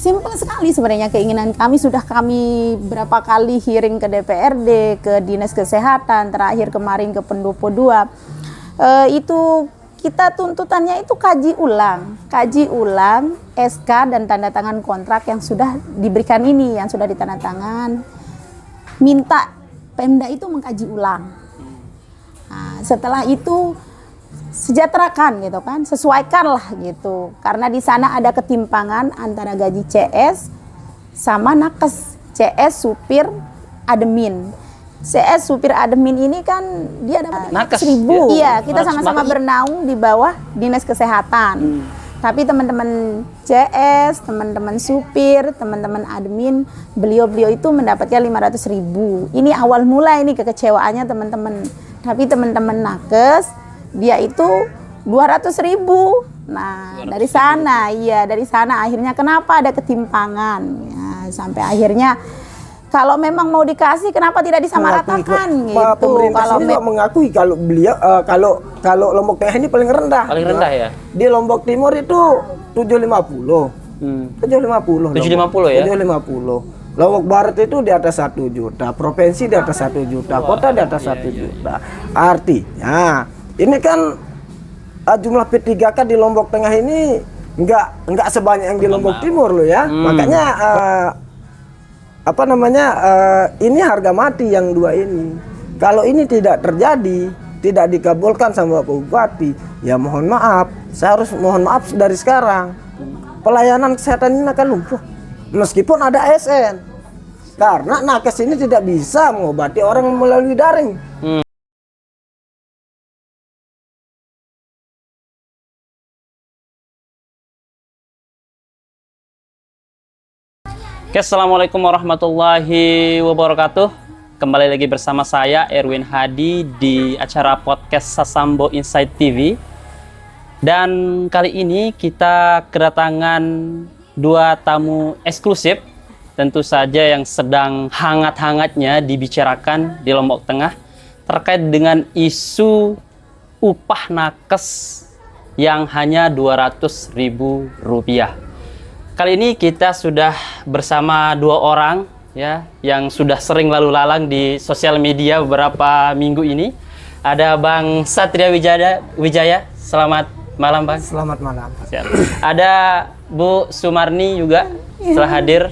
Simpel sekali sebenarnya keinginan kami, sudah kami berapa kali hearing ke DPRD, ke Dinas Kesehatan, terakhir kemarin ke Pendopo 2. Itu kita tuntutannya itu kaji ulang SK dan tanda tangan kontrak yang sudah diberikan ini, yang sudah ditandatangan. Minta Pemda itu mengkaji ulang. Nah, setelah itu sejahterakan gitu kan, sesuaikanlah gitu, karena di sana ada ketimpangan antara gaji CS sama nakes. CS supir admin, CS supir admin ini kan dia dapat nakes 1.000. Iya, kita nakes sama-sama bernaung di bawah Dinas Kesehatan. Tapi teman-teman CS, teman-teman supir, teman-teman admin, beliau-beliau itu mendapatnya 500.000. Ini awal mula ini kekecewaannya teman-teman. Tapi teman-teman nakes dia itu 200.000. Nah, dari sana, dari sana akhirnya kenapa ada ketimpangan? Ya, sampai akhirnya kalau memang mau dikasih, kenapa tidak disamaratakan gitu? Pemerintah sendiri mengakui kalau beliau kalau Lombok Tengah ini paling rendah. Paling rendah ya? Di Lombok Timur itu 750. 750. 750 ya? 750. Lombok Barat itu di atas 1 juta, provinsi di atas 1 juta, kota di atas 1 juta. Artinya ini kan jumlah P3K di Lombok Tengah ini nggak sebanyak yang di Lombok Timur loh ya. Makanya ini harga mati yang dua ini. Kalau ini tidak terjadi, tidak dikabulkan sama Pak Bupati, ya mohon maaf, saya harus mohon maaf dari sekarang. Pelayanan kesehatan ini akan lumpuh meskipun ada ASN. Karena nakes ini tidak bisa mengobati orang melalui daring. Oke, assalamualaikum warahmatullahi wabarakatuh. Kembali lagi bersama saya Erwin Hadi di acara podcast Sasambo Insight TV. Dan kali ini kita kedatangan dua tamu eksklusif, tentu saja yang sedang hangat-hangatnya dibicarakan di Lombok Tengah terkait dengan isu upah nakes yang hanya Rp200.000. Kali ini kita sudah bersama dua orang ya yang sudah sering lalu lalang di sosial media beberapa minggu ini. Ada Bang Satria Wijaya. Selamat malam, Bang. Selamat malam. Ada Bu Sumarni juga telah hadir.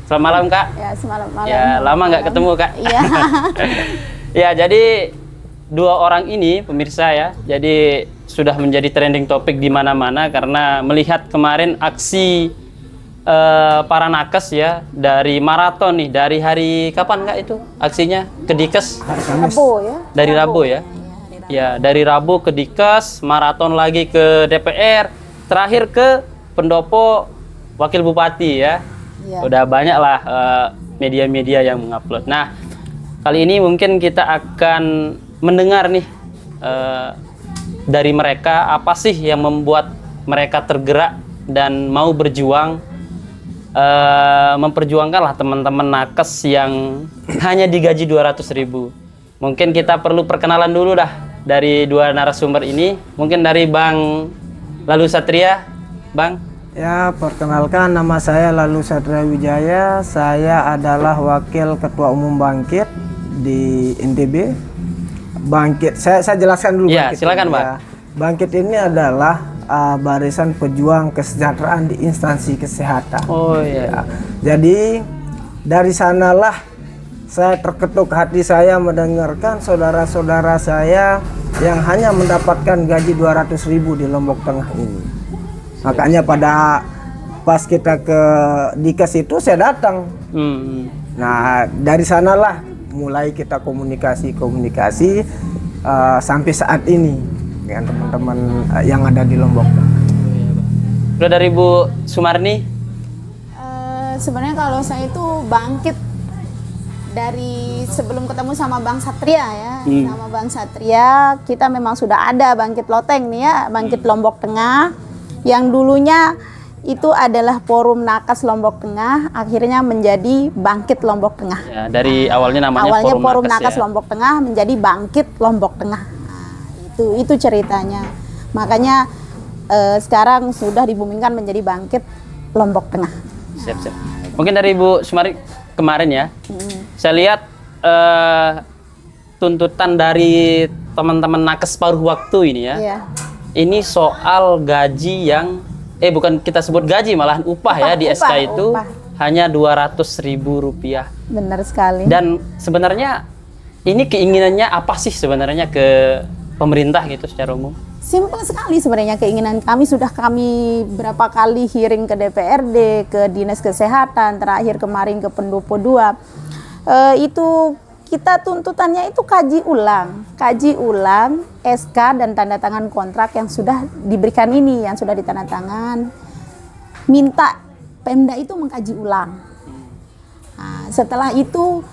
Selamat malam, Kak. Ya, semalam malam. Ya, lama nggak ketemu, Kak. Iya. Ya, jadi dua orang ini pemirsa ya, jadi sudah menjadi trending topik di mana-mana karena melihat kemarin aksi para nakes ya dari maraton nih, dari hari kapan Kak itu aksinya ke Dikes? Rabu ya. Dari Rabu ya. Ya, dari Rabu ke Dikes, maraton lagi ke DPR, terakhir ke Pendopo Wakil Bupati ya. Udah banyak lah media-media yang mengupload. Nah, kali ini mungkin kita akan mendengar nih dari mereka apa sih yang membuat mereka tergerak dan mau berjuang memperjuangkanlah teman-teman nakes yang hanya digaji 200.000. Mungkin kita perlu perkenalan dulu dah dari dua narasumber ini. Mungkin dari Bang Lalu Satria, Bang. Ya, perkenalkan nama saya Lalu Satria Wijaya. Saya adalah Wakil Ketua Umum Bangkit di NTB. Bangkit, saya jelaskan dulu. Ya, Bangkit silakan, ini, Bang. Ya. Bangkit ini adalah barisan pejuang kesejahteraan di instansi kesehatan. Oh iya. Ya. Jadi dari sanalah saya terketuk hati saya mendengarkan saudara-saudara saya yang hanya mendapatkan gaji 200.000 di Lombok Tengah ini. Makanya pada pas kita ke Dikes itu saya datang. Nah, dari sanalah mulai kita komunikasi sampai saat ini dengan teman-teman yang ada di Lombok. Udah dari Bu Sumarni? Sebenarnya kalau saya itu bangkit dari sebelum ketemu sama Bang Satria ya. Sama Bang Satria kita memang sudah ada bangkit Loteng nih ya, bangkit Lombok Tengah yang dulunya itu adalah Forum Nakes Lombok Tengah, akhirnya menjadi Bangkit Lombok Tengah. Ya, dari awalnya namanya Forum Nakes ya. Lombok Tengah menjadi Bangkit Lombok Tengah. Nah, itu ceritanya. Makanya sekarang sudah dibumingkan menjadi Bangkit Lombok Tengah. Siap. Mungkin dari Ibu Sumari kemarin ya, saya lihat tuntutan dari teman-teman nakes paruh waktu ini ya. Iya. Ini soal gaji yang bukan kita sebut gaji, malahan upah ya di SK itu upah. hanya Rp200.000. Benar sekali. Dan sebenarnya ini keinginannya apa sih sebenarnya ke pemerintah gitu secara umum? Simpel sekali sebenarnya keinginan kami. Sudah kami berapa kali hearing ke DPRD, ke Dinas Kesehatan, terakhir kemarin ke Pendopo 2. Itu kita tuntutannya itu kaji ulang SK dan tanda tangan kontrak yang sudah diberikan ini, yang sudah ditandatangan. Minta Pemda itu mengkaji ulang. Nah, setelah itu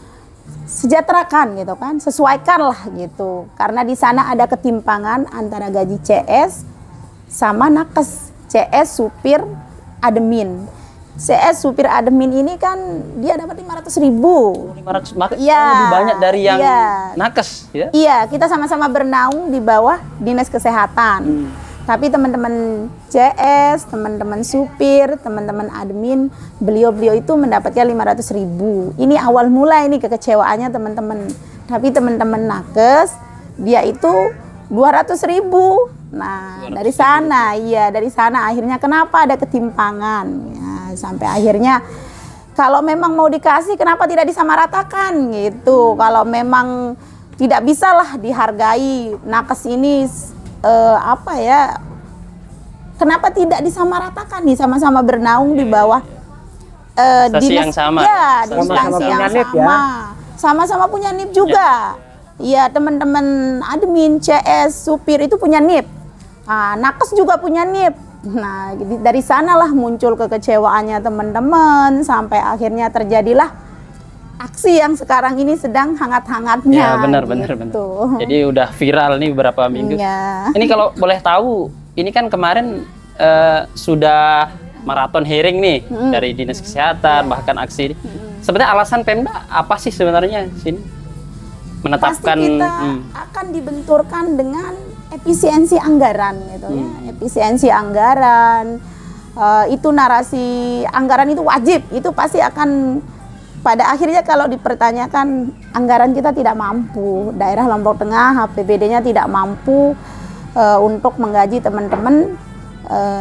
sejahterakan gitu kan, sesuaikanlah gitu. Karena di sana ada ketimpangan antara gaji CS sama nakes. CS supir admin. CS supir admin ini kan dia dapat 500.000. 500 Iya, lebih banyak dari yang iya. nakes ya? Iya, kita sama-sama bernaung di bawah Dinas Kesehatan. Tapi teman-teman CS, teman-teman supir, teman-teman admin, beliau-beliau itu mendapatnya 500.000. Ini awal mula ini kekecewaannya teman-teman. Tapi teman-teman nakes, dia itu 200.000. Nah, dari sana akhirnya kenapa ada ketimpangan? Ya, sampai akhirnya kalau memang mau dikasih kenapa tidak disamaratakan gitu. Kalau memang tidak bisalah dihargai nakes ini kenapa tidak disamaratakan nih, sama-sama bernaung di bawah Instansi yang sama. Ya, di Sama-sama instansi yang punya NIP ya. sama. Sama-sama punya NIP juga. Iya, teman-teman admin, CS, supir itu punya NIP. Nah, nakes juga punya NIP. Nah, dari sanalah muncul kekecewaannya teman-teman sampai akhirnya terjadilah aksi yang sekarang ini sedang hangat-hangatnya. Ya, benar. gitu. Jadi udah viral nih beberapa minggu. Iya. Ini kalau boleh tahu, ini kan kemarin sudah maraton hearing nih dari Dinas Kesehatan, bahkan aksi ini. Sebenarnya alasan Pemda apa sih sebenarnya sini? Menetapkan Pasti kita akan dibenturkan dengan efisiensi anggaran gitu ya. Efisiensi anggaran, itu narasi anggaran itu wajib, itu pasti akan pada akhirnya kalau dipertanyakan anggaran kita tidak mampu, daerah Lombok Tengah APBD-nya tidak mampu untuk menggaji teman-teman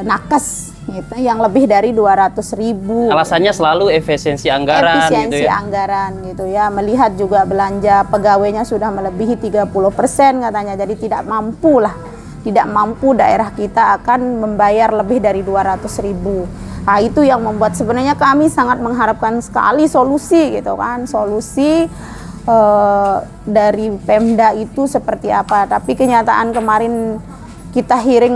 nakes gitu, yang lebih dari 200.000. Alasannya selalu efisiensi anggaran Efisiensi gitu ya. anggaran gitu ya. Melihat juga belanja pegawainya sudah melebihi 30% katanya. Jadi tidak mampu daerah kita akan membayar lebih dari 200.000. Nah, itu yang membuat sebenarnya kami sangat mengharapkan sekali solusi gitu kan. Solusi dari Pemda itu seperti apa. Tapi kenyataan kemarin kita hearing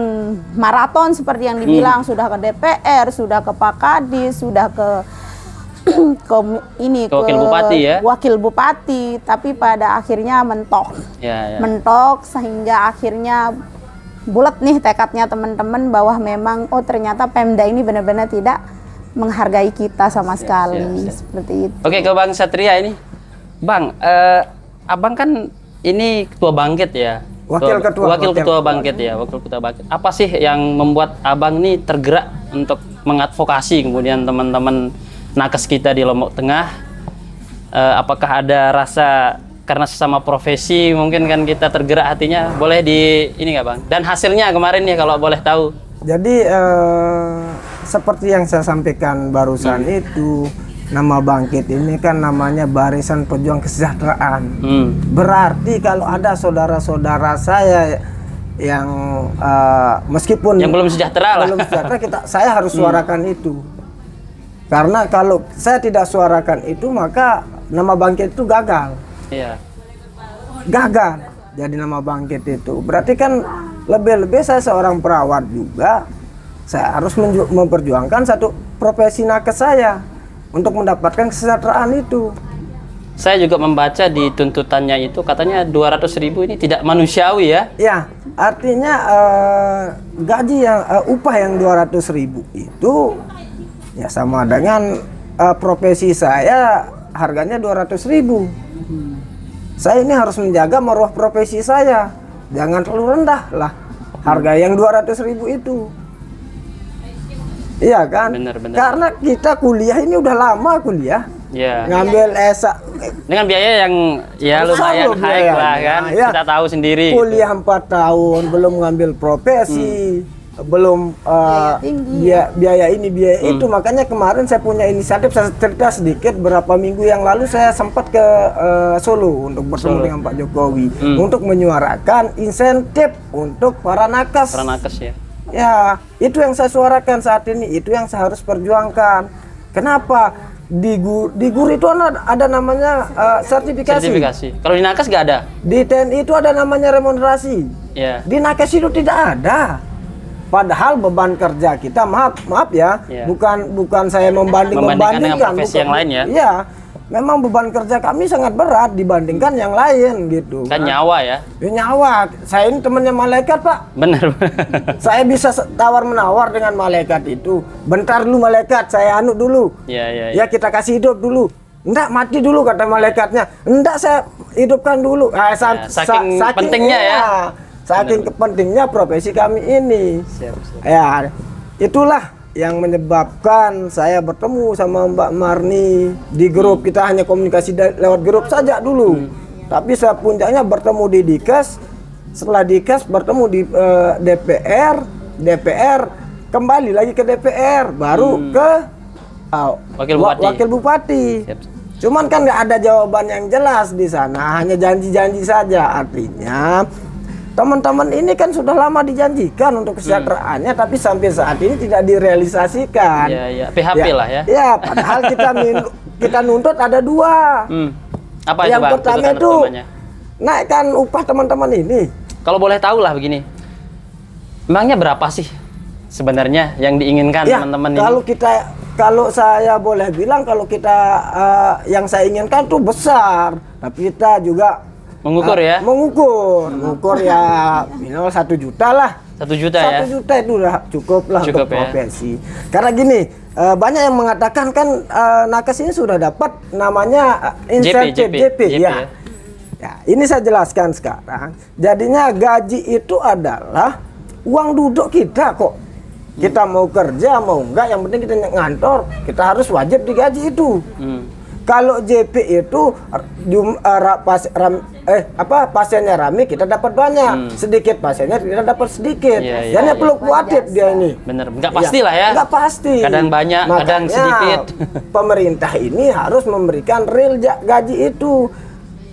maraton seperti yang dibilang, sudah ke DPR, sudah ke Pak Kadis, sudah ke Wakil Bupati ya. Wakil Bupati, tapi pada akhirnya mentok. Ya. Mentok sehingga akhirnya bulat nih tekadnya teman-teman bahwa memang ternyata Pemda ini benar-benar tidak menghargai kita sama sekali. Seperti itu. Oke, ke Bang Satria ini. Bang, Abang kan ini ketua Bangkit ya. Wakil ketua Bangkit ya, wakil ketua Bangkit. Apa sih yang membuat Abang nih tergerak untuk mengadvokasi kemudian teman-teman nakes kita di Lombok Tengah? Apakah ada rasa karena sesama profesi mungkin kan kita tergerak hatinya? Boleh ini nggak Bang? Dan hasilnya kemarin nih kalau boleh tahu. Jadi seperti yang saya sampaikan barusan itu, nama Bangkit ini kan namanya Barisan Pejuang Kesejahteraan. Berarti kalau ada saudara-saudara saya yang meskipun yang belum sejahtera saya harus suarakan itu. Karena kalau saya tidak suarakan itu, maka nama Bangkit itu gagal. Iya. Gagal jadi nama Bangkit itu. Berarti kan lebih-lebih saya seorang perawat juga, saya harus memperjuangkan satu profesi nakes saya untuk mendapatkan kesejahteraan itu. Saya juga membaca di tuntutannya itu katanya 200.000 ini tidak manusiawi ya? Ya, artinya gaji yang upah yang 200.000 itu ya sama dengan profesi saya harganya 200.000. Saya ini harus menjaga marwah profesi saya, jangan terlalu rendah lah harga yang 200.000 itu. Iya kan? Benar. Karena kita kuliah ini udah lama kuliah. Ya. Ngambil S1 Dengan biaya yang ya besar lumayan loh high biayanya. lah kan. Ya. Kita tahu sendiri. Kuliah 4 tahun belum ngambil profesi, belum biaya ini biaya itu. Makanya kemarin saya punya inisiatif, saya cerita sedikit, berapa minggu yang lalu saya sempat ke Solo untuk bertemu dengan Pak Jokowi untuk menyuarakan insentif untuk para nakes. Para nakes ya. Ya, itu yang saya suarakan saat ini, itu yang saya harus perjuangkan. Kenapa? Di GUR itu ada namanya sertifikasi. Kalau di nakes nggak ada. Di TNI itu ada namanya remunerasi. Ya. Di nakes itu tidak ada. Padahal beban kerja kita, maaf ya, Ya. bukan saya Membandingkan dengan profesi yang lain ya. Iya, memang beban kerja kami sangat berat dibandingkan yang lain gitu. Kan nyawa ya. Ya, nyawa. Saya ini temannya malaikat, Pak. Benar. Saya bisa tawar-menawar dengan malaikat itu. Bentar dulu malaikat, saya anu dulu. Ya. Ya kita kasih hidup dulu. Enggak, mati dulu kata malaikatnya. Enggak, saya hidupkan dulu. Saking pentingnya ya. Saking pentingnya profesi kami ini. Siap. Ya, itulah yang menyebabkan saya bertemu sama Mbak Marni di grup. Kita hanya komunikasi lewat grup saja dulu. Tapi saya puncaknya bertemu di Dikes. Setelah Dikes bertemu di DPR, kembali lagi ke DPR, baru ke Wakil Bupati. Siap. Cuman kan nggak ada jawaban yang jelas di sana, hanya janji-janji saja. Artinya teman-teman ini kan sudah lama dijanjikan untuk kesejahteraannya, tapi sampai saat ini tidak direalisasikan. Ya. PHP lah ya. Ya, padahal kita nuntut ada 2. Apa itu Yang Bang? pertama Tuntutan itu utamanya? naikkan upah teman-teman ini. Kalau boleh tahu lah begini. Emangnya berapa sih sebenarnya yang diinginkan Ya, teman-teman ini? kalau saya boleh bilang, kalau kita yang saya inginkan tuh besar, tapi kita juga Mengukur ya? Mengukur ya minimal 1 juta lah. 1 juta ya? 1 juta itu udah cukup lah Cukup untuk ya? profesi. Karena gini, banyak yang mengatakan kan nakes ini sudah dapat namanya insentif JP, ya. Ya, ini saya jelaskan sekarang. Jadinya gaji itu adalah uang duduk kita kok. Kita mau kerja mau enggak, yang penting kita ngantor, kita harus wajib digaji itu. Kalau JP itu pasiennya rame kita dapat banyak, sedikit pasiennya kita dapat sedikit. Jadi perlu khawatir dia ini. Bener, nggak pasti lah ya. Nggak pasti. Kadang banyak, kadang sedikit. Pemerintah ini harus memberikan real gaji itu.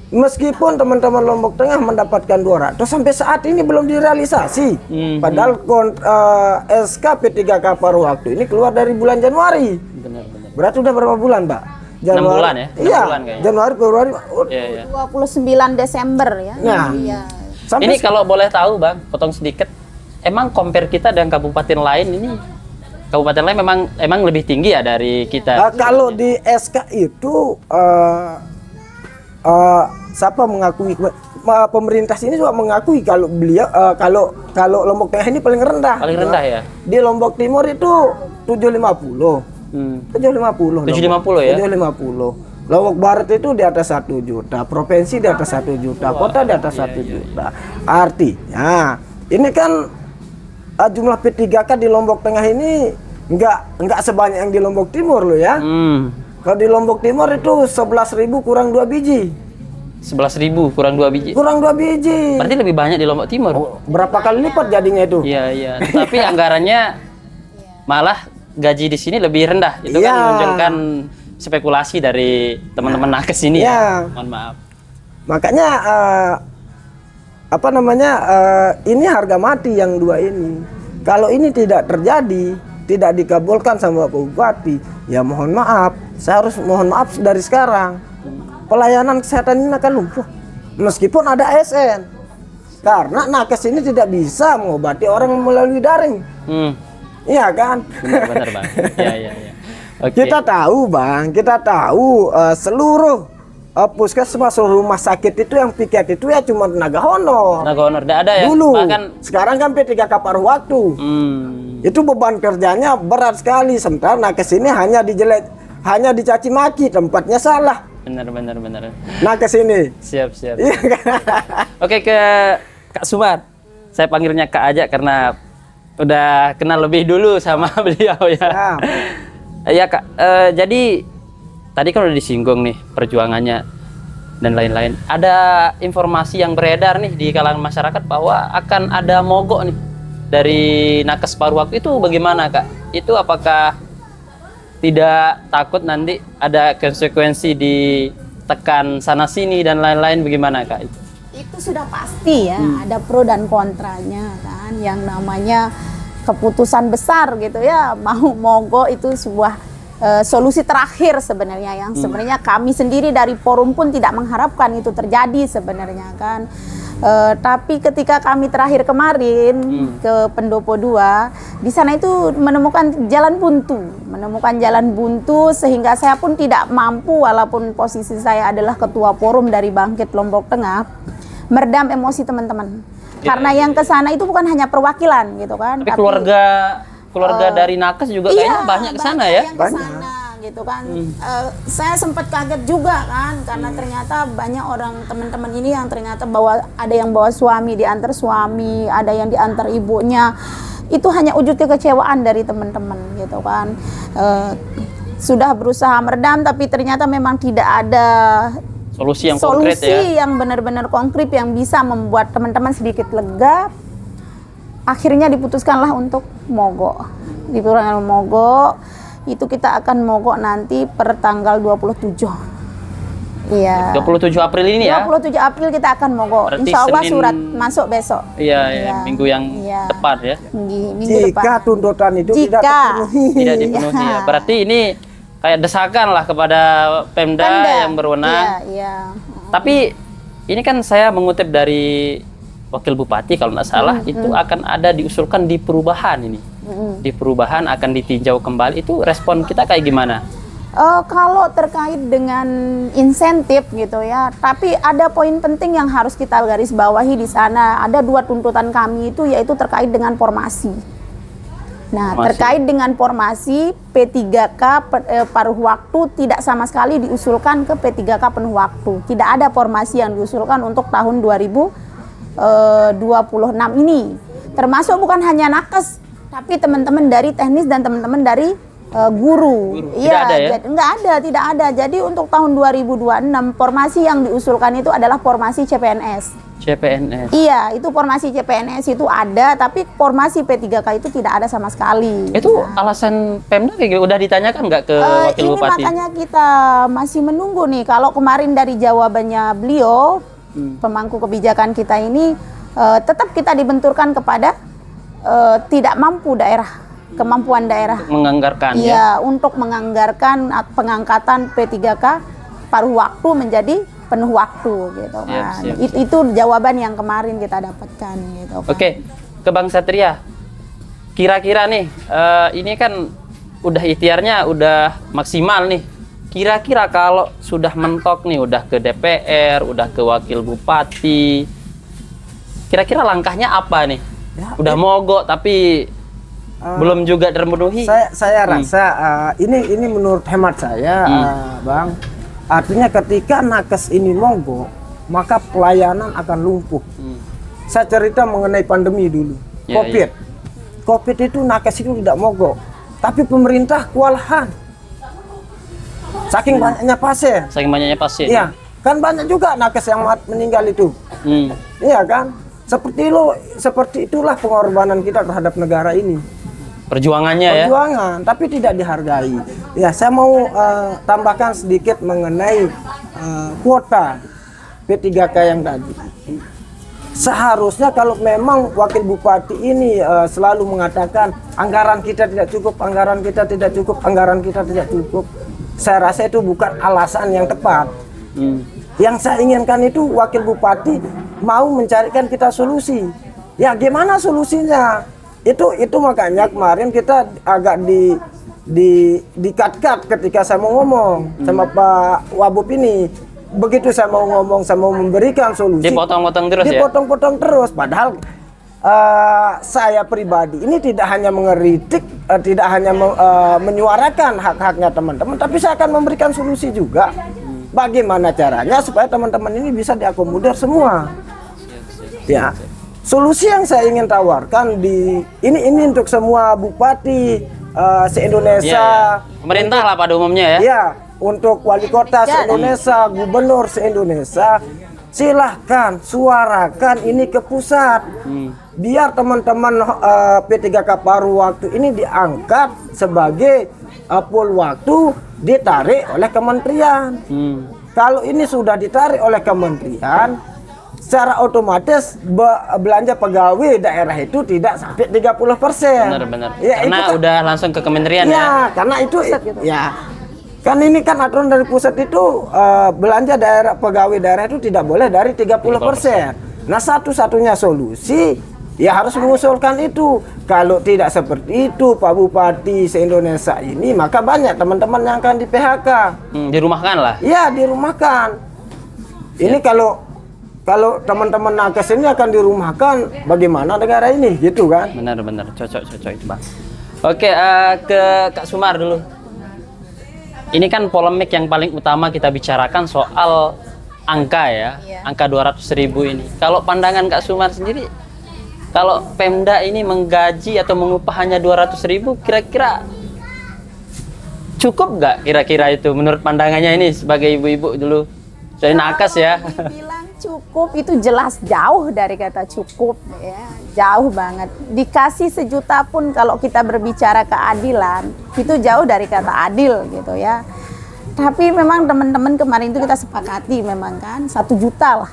Meskipun teman-teman Lombok Tengah mendapatkan 200, sampai saat ini belum direalisasi. Padahal SK P3K paruh waktu ini keluar dari bulan Januari. Bener. Berarti udah berapa bulan, Mbak? 6 bulan ya? 6 Iya, bulan kayaknya. Januari, Februari. Iya. 29 Desember ya. Nah. Iya. Sampai Ini kalau boleh tahu Bang, potong sedikit. Emang compare kita dengan kabupaten lain ini, kabupaten lain emang lebih tinggi ya dari kita? kalau di SK itu siapa mengakui, pemerintah sini juga mengakui kalau beliau kalau Lombok Tengah ini paling rendah. Paling rendah ya? Di Lombok Timur itu 750. 750 ya? 750. Lombok Barat itu di atas 1 juta, provinsi di atas 1 juta, kota di atas 1 juta. Artinya ini kan jumlah P3K di Lombok Tengah ini nggak sebanyak yang di Lombok Timur loh ya. Kalau di Lombok Timur itu 11.000 kurang 2 biji. 11.000 kurang 2 biji. Kurang 2 biji. Berarti lebih banyak di Lombok Timur. Berapa kali lipat jadinya itu? Iya. Tapi anggarannya malah gaji di sini lebih rendah. Itu kan menunjukkan spekulasi dari teman-teman nakes ini ya. Mohon maaf. Makanya ini harga mati yang 2 ini. Kalau ini tidak terjadi, tidak dikabulkan sama Bapak Bupati, ya mohon maaf, saya harus mohon maaf dari sekarang. Pelayanan kesehatan ini akan lumpuh. Meskipun ada ASN. Karena nakes ini tidak bisa mengobati orang melalui daring. Iya kan? Benar Bang. Iya. Okay. Kita tahu Bang, seluruh puskesmas, seluruh rumah sakit itu yang piket itu ya cuma tenaga honor. Tenaga honor tidak ada ya? Dulu. Bahkan sekarang kan P3K paruh waktu. Itu beban kerjanya berat sekali. Sementara nakes ini hanya dicaci maki, tempatnya salah. Benar. Nakes ini. Siap. Iya kan? Oke, ke Kak Sumar. Saya panggilnya Kak aja karena udah kenal lebih dulu sama beliau ya. Siap. Ya Kak, jadi tadi kan udah disinggung nih perjuangannya dan lain-lain. Ada informasi yang beredar nih di kalangan masyarakat bahwa akan ada mogok nih dari nakes paruh waktu. Itu bagaimana Kak? Itu apakah tidak takut nanti ada konsekuensi ditekan sana sini dan lain-lain, bagaimana Kak? Itu sudah pasti ya, ada pro dan kontranya kan. Yang namanya keputusan besar gitu ya, mau mogok itu sebuah solusi terakhir sebenarnya, yang sebenarnya kami sendiri dari forum pun tidak mengharapkan itu terjadi sebenarnya kan. Tapi ketika kami terakhir kemarin ke Pendopo 2, di sana itu menemukan jalan buntu sehingga saya pun tidak mampu, walaupun posisi saya adalah ketua forum dari Bangkit Lombok Tengah, meredam emosi teman-teman. Karena yang ke sana itu bukan hanya perwakilan gitu kan. Tapi keluarga dari nakes juga kayaknya banyak ke sana ya. Yang kesana, gitu kan. Saya sempat kaget juga kan, karena ternyata banyak orang teman-teman ini yang ternyata ada yang bawa suami, diantar suami, ada yang diantar ibunya. Itu hanya wujud kekecewaan dari teman-teman gitu kan. Sudah berusaha meredam, tapi ternyata memang tidak ada solusi yang konkret ya. Yang benar-benar konkret yang bisa membuat teman-teman sedikit lega. Akhirnya diputuskanlah untuk mogok. Diputuskan mogok. Itu kita akan mogok nanti per tanggal 27. Iya. 27 April ini ya. 27 April kita akan mogok. Berarti Insya Allah Senin, surat masuk besok. Iya, minggu yang tepat ya. Minggu Jika depan. tuntutan itu tidak terpenuhi. Tidak dipenuhi ya. Berarti ini kayak desakan lah kepada Pemda yang berwenang. Iya. Tapi ini kan saya mengutip dari Wakil Bupati kalau nggak salah, itu akan ada diusulkan di perubahan ini. Di perubahan akan ditinjau kembali. Itu respon kita kayak gimana? Kalau terkait dengan insentif gitu ya, tapi ada poin penting yang harus kita garis bawahi di sana. Ada 2 tuntutan kami itu, yaitu terkait dengan formasi. Nah, terkait dengan formasi P3K paruh waktu tidak sama sekali diusulkan ke P3K penuh waktu. Tidak ada formasi yang diusulkan untuk tahun 2026 ini. Termasuk bukan hanya nakes, tapi teman-teman dari teknis dan teman-teman dari guru. Iya, tidak ada. Jadi untuk tahun 2026 formasi yang diusulkan itu adalah formasi CPNS. CPNS. Iya, itu formasi CPNS itu ada, tapi formasi P3K itu tidak ada sama sekali. Itu alasan Pemda kayak gitu, udah ditanyakan nggak ke Wakil ini Bupati? Makanya kita masih menunggu nih. Kalau kemarin dari jawabannya beliau, pemangku kebijakan kita ini, tetap kita dibenturkan kepada tidak mampu daerah, kemampuan daerah. Menganggarkan ya? Untuk menganggarkan pengangkatan P3K paruh waktu menjadi penuh waktu gitu kan. Itu jawaban yang kemarin kita dapatkan gitu kan. Oke, ke Bang Satria. Kira-kira nih, ini kan udah ikhtiarnya udah maksimal nih. Kira-kira kalau sudah mentok nih, udah ke DPR, udah ke Wakil Bupati, kira-kira langkahnya apa nih? Ya, udah mogok tapi belum juga terpenuhi. Saya rasa ini menurut hemat saya, Bang. Artinya ketika nakes ini mogok, maka pelayanan akan lumpuh. Saya cerita mengenai pandemi dulu, COVID. COVID itu nakes itu tidak mogok, tapi pemerintah kewalahan. Saking banyaknya pasien. Iya, kan banyak juga nakes yang meninggal itu. Iya kan? Seperti itulah pengorbanan kita terhadap negara ini. Perjuangannya Perjuangan, tapi tidak dihargai. Ya, saya mau tambahkan sedikit mengenai kuota P3K yang tadi. Seharusnya kalau memang Wakil Bupati ini selalu mengatakan anggaran kita tidak cukup, anggaran kita tidak cukup, anggaran kita tidak cukup, saya rasa itu bukan alasan yang tepat. Yang saya inginkan itu Wakil Bupati mau mencarikan kita solusi. Ya, gimana solusinya? Itu makanya kemarin kita agak di-cut ketika saya mau ngomong sama Pak Wabub ini. Begitu saya mau ngomong, saya mau memberikan solusi, dipotong-potong terus. Dipotong-potong terus. Padahal saya pribadi ini tidak hanya mengeritik, tidak hanya menyuarakan hak-haknya teman-teman, tapi saya akan memberikan solusi juga. Bagaimana caranya supaya teman-teman ini bisa diakomodir semua. Ya. solusi yang saya ingin tawarkan ini untuk semua bupati se-Indonesia, Pemerintah lah pada umumnya ya. ya, untuk wali kota se-Indonesia, gubernur se-Indonesia, silahkan suarakan ini ke pusat. Biar teman-teman P3K paruh waktu ini diangkat sebagai pol waktu, ditarik oleh kementerian. Kalau ini sudah ditarik oleh kementerian, secara otomatis belanja pegawai daerah itu tidak sampai 30%. Benar-benar. Ya, karena itu udah langsung ke kementerian ya. ya, karena itu gitu. ya. Kan ini kan aturan dari pusat itu belanja daerah pegawai daerah itu tidak boleh dari 30%. Nah, satu-satunya solusi ya harus mengusulkan itu. Kalau tidak seperti itu Pak Bupati se-Indonesia ini, maka banyak teman-teman yang akan di PHK. Dirumahkan lah. Ya, dirumahkan. Ini kalau teman-teman nakes ini akan dirumahkan, bagaimana negara ini, gitu kan? Benar-benar cocok itu Bang. Oke, ke Kak Sumar dulu. Ini kan polemik yang paling utama kita bicarakan soal angka ya, angka 200.000 ini. Kalau pandangan Kak Sumar sendiri, kalau Pemda ini menggaji atau mengupah hanya 200.000, kira-kira cukup nggak kira-kira itu menurut pandangannya ini sebagai ibu-ibu dulu? Saya nakes ya. Bilang cukup itu jelas jauh dari kata cukup ya, jauh banget. Dikasih 1 juta pun kalau kita berbicara keadilan itu jauh dari kata adil gitu ya. Tapi memang teman-teman kemarin itu kita sepakati memang kan 1 juta lah.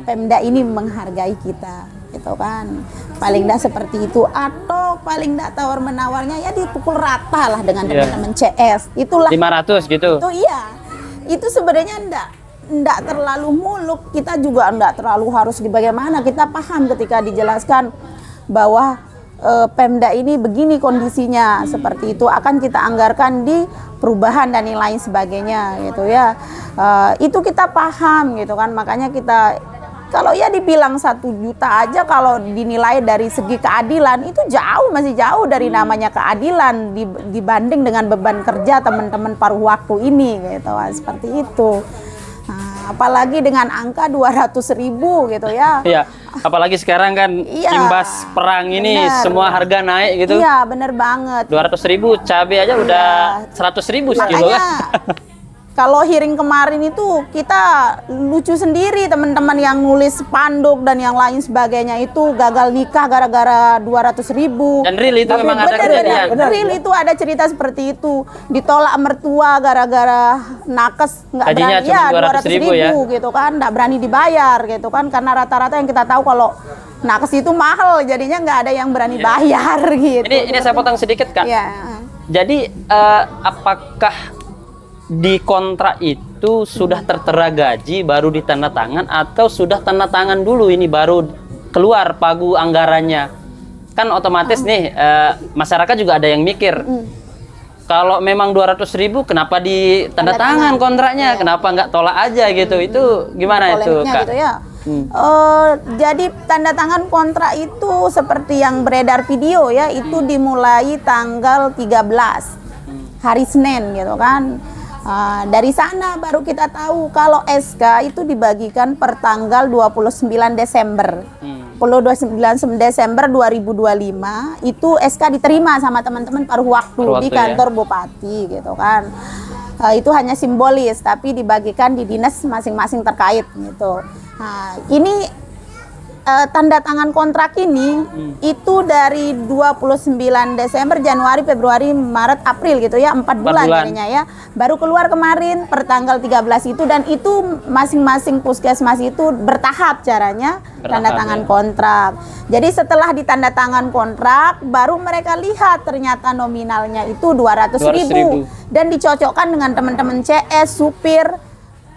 Pemda ini menghargai kita gitu kan. Paling enggak seperti itu, atau paling enggak tawar menawarnya ya dipukul rata lah dengan teman-teman CS. Itulah 500 gitu. itu iya. Itu sebenarnya enggak terlalu muluk, kita juga enggak terlalu harus bagaimana. Kita paham ketika dijelaskan bahwa Pemda ini begini kondisinya, seperti itu akan kita anggarkan di perubahan dan lain sebagainya gitu ya. Itu kita paham gitu kan, makanya kita kalau ya dibilang 1 juta aja kalau dinilai dari segi keadilan itu masih jauh dari namanya keadilan dibanding dengan beban kerja teman-teman paruh waktu ini gitu, seperti itu. Nah, apalagi dengan angka 200.000 gitu ya. Iya, apalagi sekarang kan imbas perang ini semua harga naik gitu. Iya, bener banget. 200.000 cabai aja udah 100.000 sekilo kan. Kalau hearing kemarin itu kita lucu sendiri, teman-teman yang nulis spanduk dan yang lain sebagainya itu gagal nikah gara-gara 200.000. Dan real itu memang ada kejadian. Real itu ada cerita seperti itu. Ditolak mertua gara-gara nakes nggak Gajinya berani cuma ya 200.000 ya. gitu kan, nggak berani dibayar gitu kan, karena rata-rata yang kita tahu kalau nakes itu mahal, jadinya nggak ada yang berani bayar gitu. Ini saya potong sedikit Kak. Iya. Jadi apakah di kontrak itu sudah tertera gaji baru ditanda tangan, atau sudah tanda tangan dulu ini baru keluar pagu anggarannya? Kan otomatis nih masyarakat juga ada yang mikir, kalau memang 200.000 kenapa ditanda tangan kontraknya, kenapa nggak tolak aja gitu? Itu gimana itu Kak? Gitu ya. Jadi tanda tangan kontrak itu seperti yang beredar video ya, itu dimulai tanggal 13 hari Senin gitu kan. Dari sana baru kita tahu kalau SK itu dibagikan per tanggal 29 Desember. 29 Desember 2025 itu SK diterima sama teman-teman paruh waktu di kantor Bupati gitu kan. Itu hanya simbolis tapi dibagikan di dinas masing-masing terkait gitu. Nah, ini tanda tangan kontrak ini itu dari 29 Desember, Januari, Februari, Maret, April gitu ya, 4 bulan jadinya ya. Baru keluar kemarin per tanggal 13 itu, dan itu masing-masing puskesmas itu bertahap caranya tanda tangan kontrak. Jadi setelah ditanda tangan kontrak baru mereka lihat ternyata nominalnya itu 200.000 dan dicocokkan dengan teman-teman CS, supir,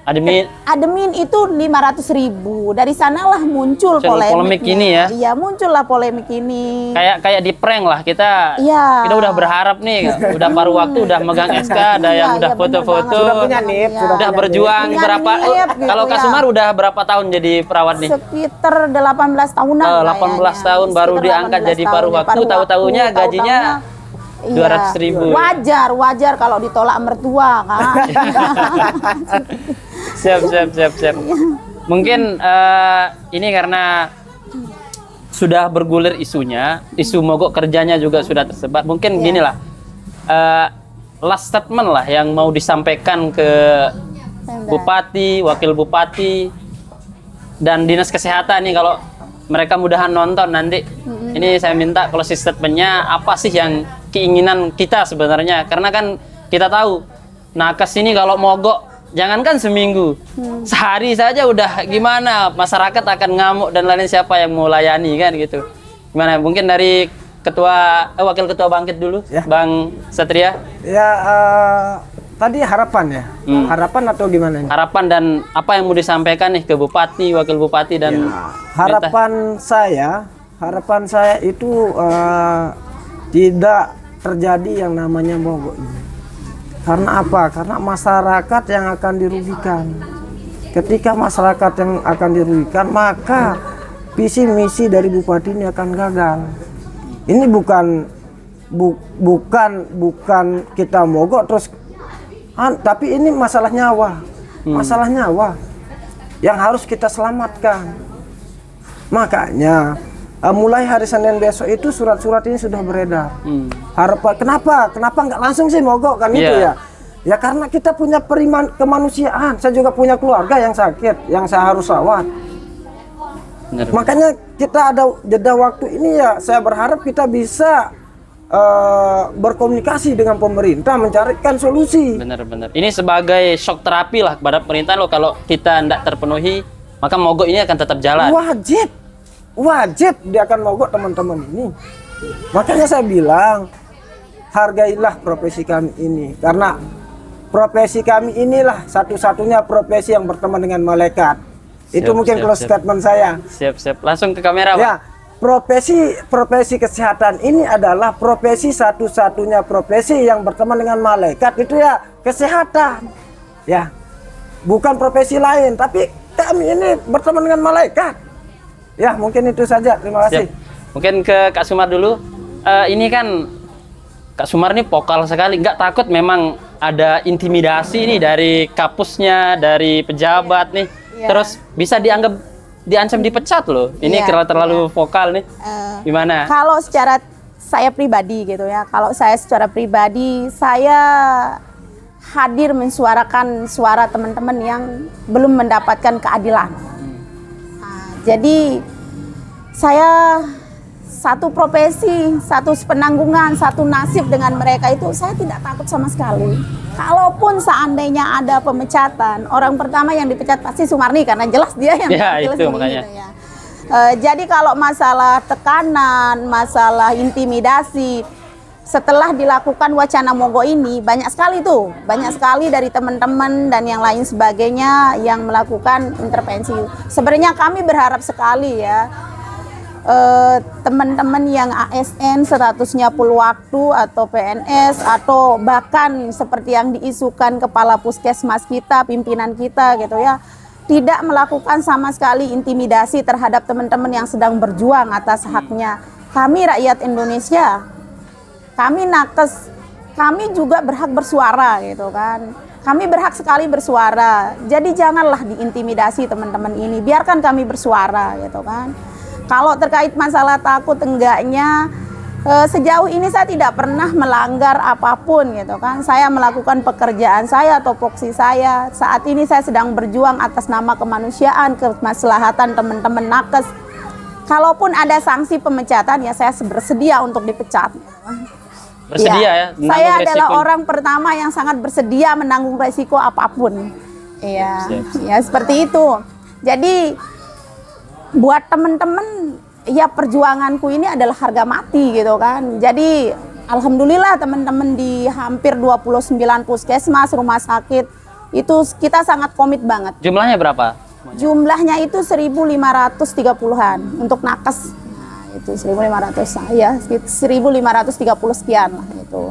admin itu 500.000. Dari sanalah muncul polemik ini ya. Iya, muncullah polemik ini. Kayak di prank lah kita. Iya. Kita udah berharap nih, udah paruh waktu, udah megang SK, ada yang udah foto-foto, sudah punya NIP, udah berjuang berapa? Gitu, kalau Kak Sumar udah berapa tahun jadi perawat nih? Sekitar 18 tahunan. 18 tahun baru diangkat jadi paruh waktu, tahu-tahunya gajinya 200.000. Wajar kalau ditolak mertua kan. Siap. Mungkin ini karena sudah bergulir isunya, isu mogok kerjanya juga sudah tersebar. Mungkin gini lah, last statement lah yang mau disampaikan ke Bupati, Wakil Bupati, dan Dinas Kesehatan nih kalau mereka mudahan nonton nanti. Ini saya minta closing statementnya apa sih yang keinginan kita sebenarnya, karena kan kita tahu nakes ini kalau mogok jangankan seminggu, sehari saja udah gimana, masyarakat akan ngamuk dan lain siapa yang mau layani kan gitu. Gimana? Mungkin dari Wakil Ketua Bangkit dulu, ya. Bang Satria. Ya, tadi harapan ya, harapan atau gimana? Harapan dan apa yang mau disampaikan nih ke Bupati, Wakil Bupati dan harapan saya itu tidak terjadi yang namanya mogok ini. Karena apa? Karena masyarakat yang akan dirugikan. Ketika masyarakat yang akan dirugikan, maka visi misi dari Bupati ini akan gagal. Ini bukan kita mogok terus, tapi ini masalah nyawa, masalah nyawa yang harus kita selamatkan. Makanya mulai hari Senin besok itu surat-surat ini sudah beredar. Harapan kenapa nggak langsung sih mogok kan itu ya? Ya karena kita punya kemanusiaan. Saya juga punya keluarga yang sakit, yang saya harus rawat. Benar. Makanya kita ada jeda waktu ini ya. Saya berharap kita bisa berkomunikasi dengan pemerintah mencarikan solusi. Benar-benar. Ini sebagai shock terapi lah kepada pemerintah loh. Kalau kita tidak terpenuhi, maka mogok ini akan tetap jalan. Wajib dia akan mogok teman-teman ini. Makanya saya bilang hargailah profesi kami ini, karena profesi kami inilah satu-satunya profesi yang berteman dengan malaikat. Itu mungkin close statement saya. Siap. Langsung ke kamera, Pak. Ya, profesi kesehatan ini adalah profesi satu-satunya profesi yang berteman dengan malaikat. Itu ya kesehatan. Ya. Bukan profesi lain, tapi kami ini berteman dengan malaikat. Ya, mungkin itu saja. Terima kasih. Mungkin ke Kak Sumar dulu. Ini kan Kak Sumar ini vokal sekali. Nggak takut memang ada intimidasi nih dari kapusnya, dari pejabat nih. Terus bisa diancam dipecat loh. Ini terlalu vokal nih. Gimana? Kalau secara saya pribadi gitu ya. Kalau saya secara pribadi, saya hadir mensuarakan suara teman-teman yang belum mendapatkan keadilan. Jadi saya satu profesi, satu penanggungan, satu nasib dengan mereka itu saya tidak takut sama sekali. Kalaupun seandainya ada pemecatan, orang pertama yang dipecat pasti Sumarni karena jelas dia yang itu makanya. gitu ya. Jadi kalau masalah tekanan, masalah intimidasi, setelah dilakukan wacana mogok ini banyak sekali dari teman-teman dan yang lain sebagainya yang melakukan intervensi. Sebenarnya kami berharap sekali ya teman-teman yang ASN statusnya waktu atau PNS atau bahkan seperti yang diisukan kepala puskesmas kita, pimpinan kita gitu ya, tidak melakukan sama sekali intimidasi terhadap teman-teman yang sedang berjuang atas haknya. Kami rakyat Indonesia, kami nakes, kami juga berhak bersuara gitu kan. Kami berhak sekali bersuara. Jadi janganlah diintimidasi teman-teman ini. Biarkan kami bersuara gitu kan. Kalau terkait masalah takut enggaknya, sejauh ini saya tidak pernah melanggar apapun gitu kan. Saya melakukan pekerjaan saya atau voksi saya. Saat ini saya sedang berjuang atas nama kemanusiaan, kemaslahatan teman-teman nakes. Kalaupun ada sanksi pemecatan ya saya bersedia untuk dipecat. Bersedia ya? Saya adalah orang pertama yang sangat bersedia menanggung resiko apapun. Iya, ya seperti itu. Jadi buat teman-teman ya perjuanganku ini adalah harga mati gitu kan. Jadi alhamdulillah teman-teman di hampir 29 puskesmas, rumah sakit itu kita sangat komit banget. Jumlahnya berapa? Jumlahnya itu 1.530-an untuk nakes. Nah, itu 1.500 ya, 1.530 sekian lah itu.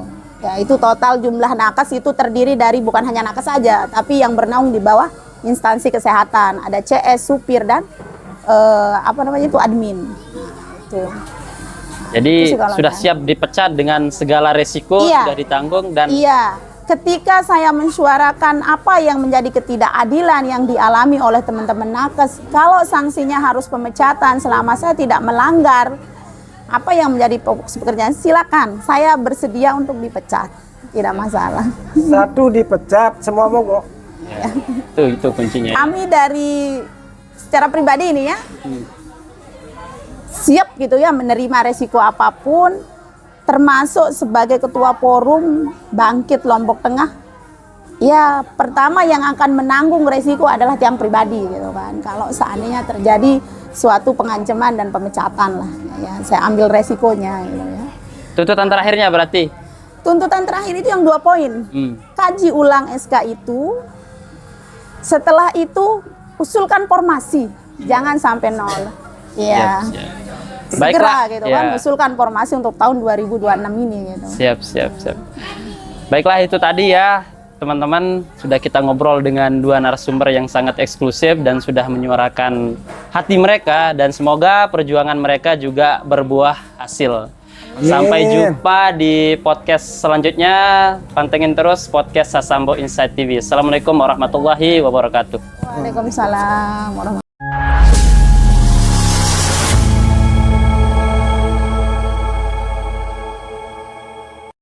Ya itu total jumlah nakes itu terdiri dari bukan hanya nakes saja, tapi yang bernaung di bawah instansi kesehatan. Ada CS, supir dan admin. Nah, itu. Jadi sudah siap dipecat dengan segala resiko sudah ditanggung dan ketika saya mensuarakan apa yang menjadi ketidakadilan yang dialami oleh teman-teman nakes, kalau sanksinya harus pemecatan selama saya tidak melanggar apa yang menjadi pokok pekerjaan, silakan, saya bersedia untuk dipecat, tidak masalah. Satu dipecat, semua mogok. Ya. Itu kuncinya. Kami dari secara pribadi ini ya, siap gitu ya menerima resiko apapun, termasuk sebagai ketua forum Bangkit Lombok Tengah. Ya, pertama yang akan menanggung resiko adalah tiang pribadi gitu kan. Kalau seandainya terjadi suatu pengancaman dan pemecatan lah, ya saya ambil resikonya gitu ya. Tuntutan terakhirnya berarti? Tuntutan terakhir itu yang 2 poin. Kaji ulang SK itu, setelah itu usulkan formasi, jangan sampai nol. Ya. Siap. Segera Baiklah, gitu ya. kan, usulkan formasi untuk tahun 2026 ini gitu. Siap. Baiklah, itu tadi ya teman-teman, sudah kita ngobrol dengan 2 narasumber yang sangat eksklusif dan sudah menyuarakan hati mereka, dan semoga perjuangan mereka juga berbuah hasil. Sampai jumpa di podcast selanjutnya. Pantengin terus podcast Sasambo Insight TV. Assalamualaikum warahmatullahi wabarakatuh. Waalaikumsalam warahmatullahi wabarakatuh.